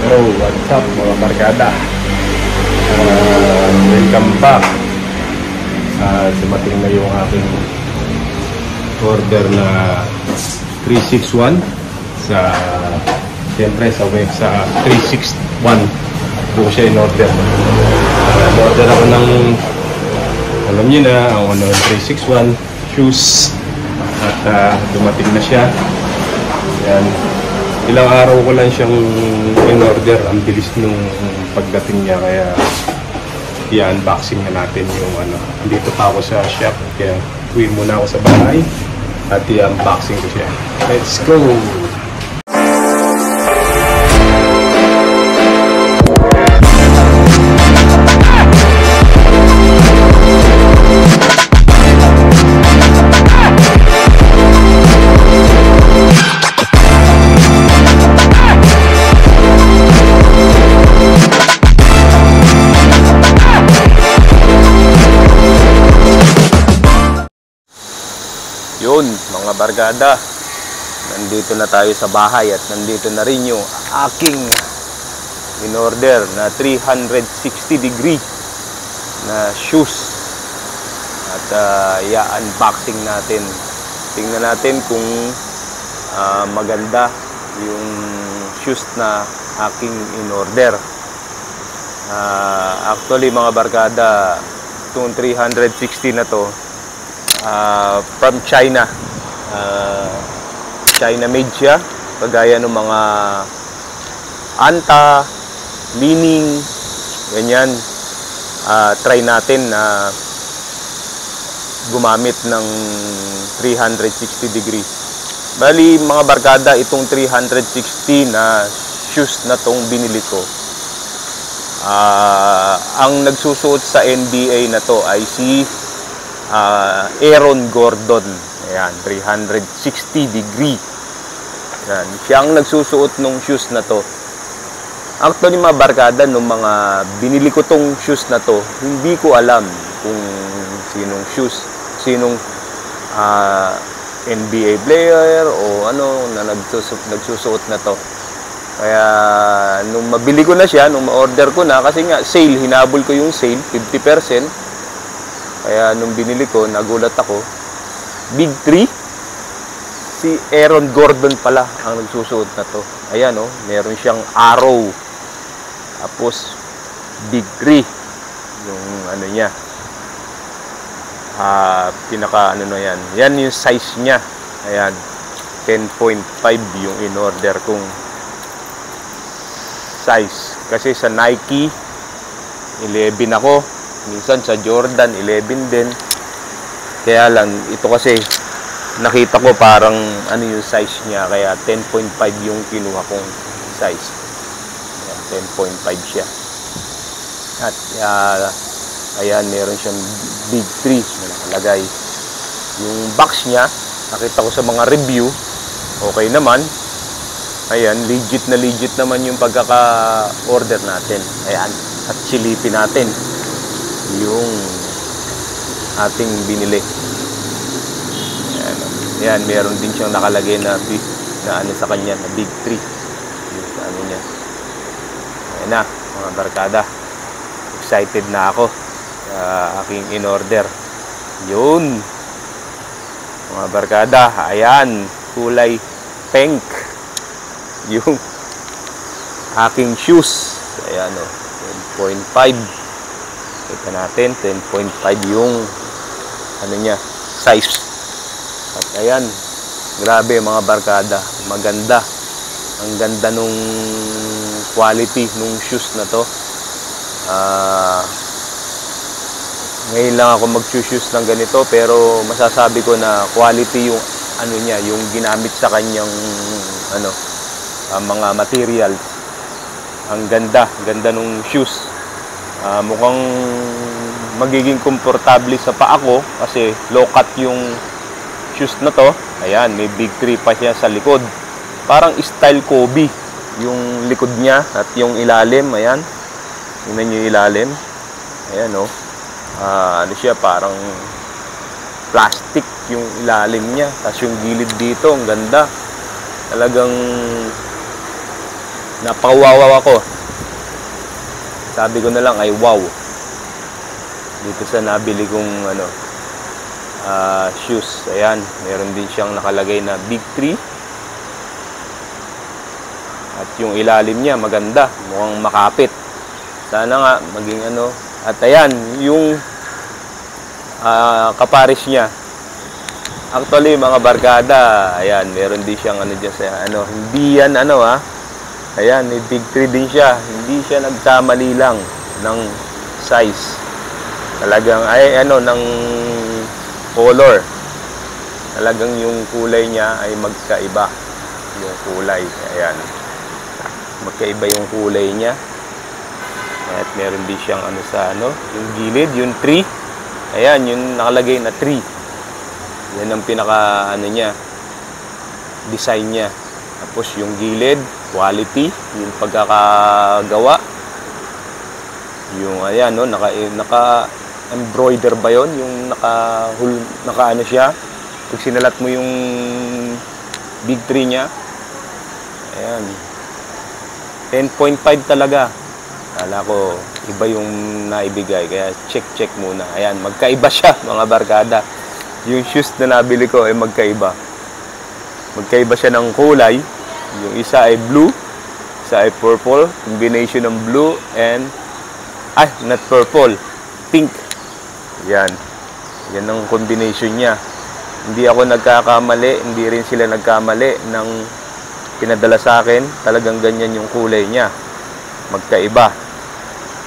Hello, what's up mga barkada? Welcome back. Dumating na yung aking order na 361 sa, siyempre sa web sa 361 doon siya in order. Order ako ng, alam niyo na, ang 361 shoes at dumating na siya. Yan. Ilang araw ko lang siyang in-order. Ang bilis nung pagdating niya, kaya i-unboxing na natin yung ano. Dito pa ako sa shop, kaya uwi muna ako sa bahay at i-unboxing ko siya. Let's go! Yun, mga barkada, nandito na tayo sa bahay at nandito na rin yung aking in-order na 360 degree na shoes. At i-unboxing natin. Tingnan natin kung maganda yung shoes na aking in-order. Actually mga barkada, itong 360 na to, from China. China made siya, kagaya ng mga Anta, Li-Ning, ganyan. Try natin na gumamit ng 360 degree. Bali mga barkada, itong 360 na shoes na tong binili ko, ang nagsusuot sa NBA na to ay si Aaron Gordon. Ayan, 360 degree. Ayan, siya ang nagsusuot ng shoes na to. Actually mga barkada, nung mga binili ko tong shoes na to, hindi ko alam kung sinong NBA player o ano na nagsusuot na to. Kaya nung mabili ko na siya, nung ma-order ko na, kasi nga sale, hinabol ko yung sale, 50%. Kaya nung binili ko, nagulat ako. Big 3, si Aaron Gordon pala ang nagsusuot na to. Ayan oh, meron siyang arrow. Tapos Big 3 yung ano niya. Pinaka ano na yan. Yan yung size niya. Ayan, 10.5 yung in-order kong size. Kasi sa Nike 11 ako. Minsan sa Jordan 11 din. Kaya lang ito kasi nakita ko parang ano yung size niya, kaya 10.5 yung kinuha kong size. Ayan, 10.5 siya. At ayan, meron siyang Big 3 na nakalagay. Yung box niya, nakita ko sa mga review, okay naman. Ayan, legit naman yung pagkaka-order natin. Ayan, at silipin natin yung ating binili. Ayan, meron din siyang nakalagay na ano sa kanya, na Big 3 yung ano niya. Ayan na mga barkada, excited na ako sa aking in-order. Yun mga barkada, ayan, kulay pink yung aking shoes. Ayan o, 10.5. Kita natin, 10.5 yung ano niya, size. At ayan, grabe mga barkada, maganda. Ang ganda nung quality nung shoes na to. Ngayon lang ako mag-shoes ng ganito, pero masasabi ko na quality yung ano niya, yung ginamit sa kanyang ano, mga materials. Ang ganda nung shoes. Mukhang magiging komportable sa paa ko kasi low cut yung shoes na to. Ayan, may Big 3 pa siya sa likod. Parang style Kobe yung likod niya at yung ilalim. Ayan, tingnan nyo yung ilalim. Ayan o, ano siya, parang plastic yung ilalim niya. Tapos yung gilid dito, ang ganda. Talagang Napakawawaw ako. Sabi ko na lang ay wow. Dito sa nabili kong shoes. Ayan, meron din siyang nakalagay na Big 3. At yung ilalim niya maganda, mukhang makapit. Sana nga maging At ayan, yung kapares niya. Actually, mga barkada, ayan, meron din siyang dyan sa hindi yan ayan, may Big 3 din siya. Hindi siya nagkamali lang ng size. Talagang ng color. Talagang yung kulay niya ay magkaiba. Yung kulay, ayan. Magkaiba yung kulay niya. At meron din siyang yung gilid, yung 3. Ayan, yung nakalagay na 3. Yan ang pinaka niya, design niya. Tapos yung gilid, quality, yung pagkakagawa. Yung ayan naka embroider ba yon, yung naka siya. Pag sinalat mo yung Big 3 niya. Ayan. 10.5 talaga. Kala ko iba yung naibigay, kaya check muna. Ayan, magkaiba siya, mga barkada. Yung shoes na nabili ko ay magkaiba. Magkaiba siya ng kulay. Yung isa ay blue, isa ay purple. Combination ng blue and not purple, pink. Yan. Yan ang combination niya. Hindi ako nagkakamali, hindi rin sila nagkamali ng pinadala sa akin. Talagang ganyan yung kulay niya. Magkaiba.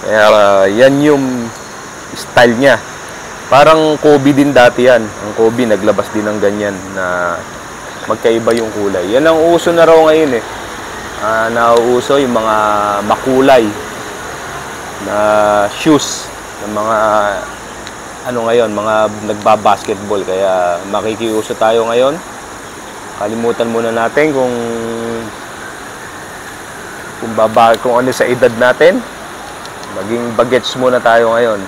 Kaya yan yung style niya. Parang Kobe din dati yan. Ang Kobe naglabas din ng ganyan na magkaiba yung kulay. Yan ang uso na raw ngayon nauuso yung mga makulay na shoes ng mga ngayon, mga nagba-basketball. Kaya makikiuso tayo ngayon. Kalimutan muna natin kung ano sa edad natin. Maging bagets muna tayo ngayon.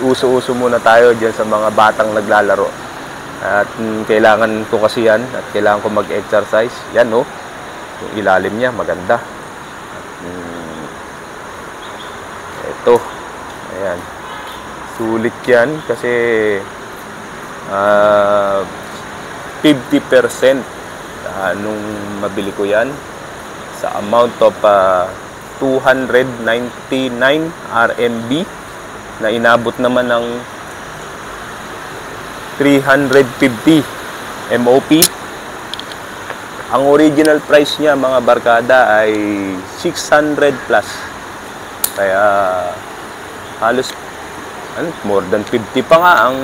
Uso-uso muna tayo dyan sa mga batang naglalaro. At kailangan ko kasi yan. At kailangan ko mag-exercise. Yan yung ilalim niya maganda. At ito. Ayan. Sulit yan kasi 50% nung mabili ko yan sa amount of 299 RMB na inabot naman ng 350 MOP. Ang original price niya, mga barkada, ay 600 plus. Kaya halos more than 50 pa nga ang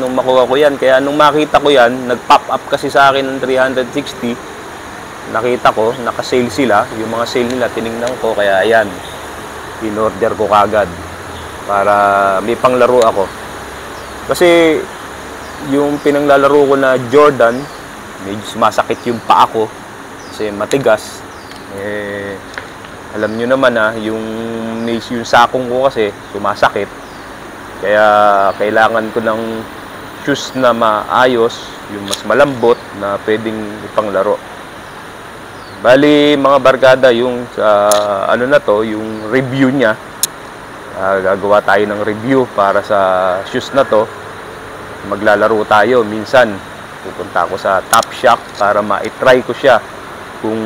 nung makuha ko yan. Kaya nung makita ko yan, nag-pop up kasi sa akin ng 360. Nakita ko, naka-sale sila. Yung mga sale nila, tinignan ko. Kaya ayan, in-order ko kagad para may panglaro ako. Kasi yung pinanglalaro ko na Jordan, medyo sumasakit yung paa ko kasi matigas. Alam nyo naman yung sakong ko kasi sumasakit. Kaya kailangan ko ng shoes na maayos, yung mas malambot na pwedeng ipanglaro. Bali, mga barkada, yung yung review niya. Gagawa tayo ng review para sa shoes na to. Maglalaro tayo minsan. Pupunta ako sa Topshop para ma-try ko siya kung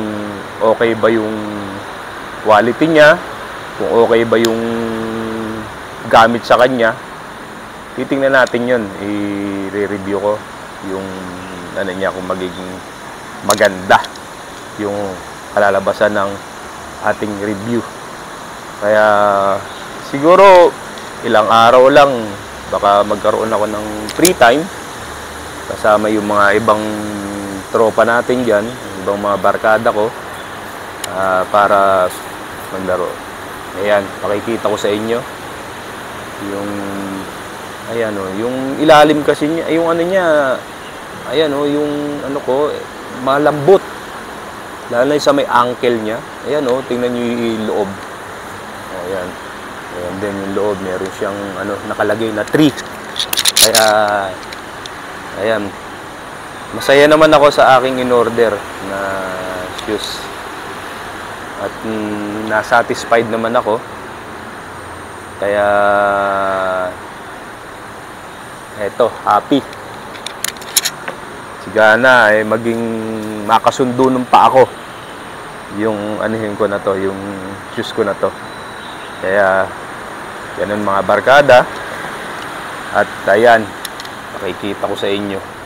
okay ba yung quality niya, kung okay ba yung gamit sa kanya. Titingnan natin yun. I-review ko yung niya, kung magiging maganda yung kalalabasan ng ating review. Kaya siguro ilang araw lang baka magkaroon ako ng free time kasama yung mga ibang tropa natin dyan, ibang mga barkada ko, para maglaro. Ayan, pakikita ko sa inyo yung yung ilalim kasi niya, yung niya, yung ko, malambot. Lalo na sa may ankle niya. Ayan tingnan niyo yung loob. Ayan. Ayan din yung loob, meron siyang nakalagay na 3. Kaya ayan. Masaya naman ako sa aking in-order na shoes. At na-satisfied naman ako. Kaya eto, happy. Sigana maging makasundo ng pa ako yung anuhin ko na to, yung shoes ko na to. Kaya ganun mga barkada. At ayan, makikita ko sa inyo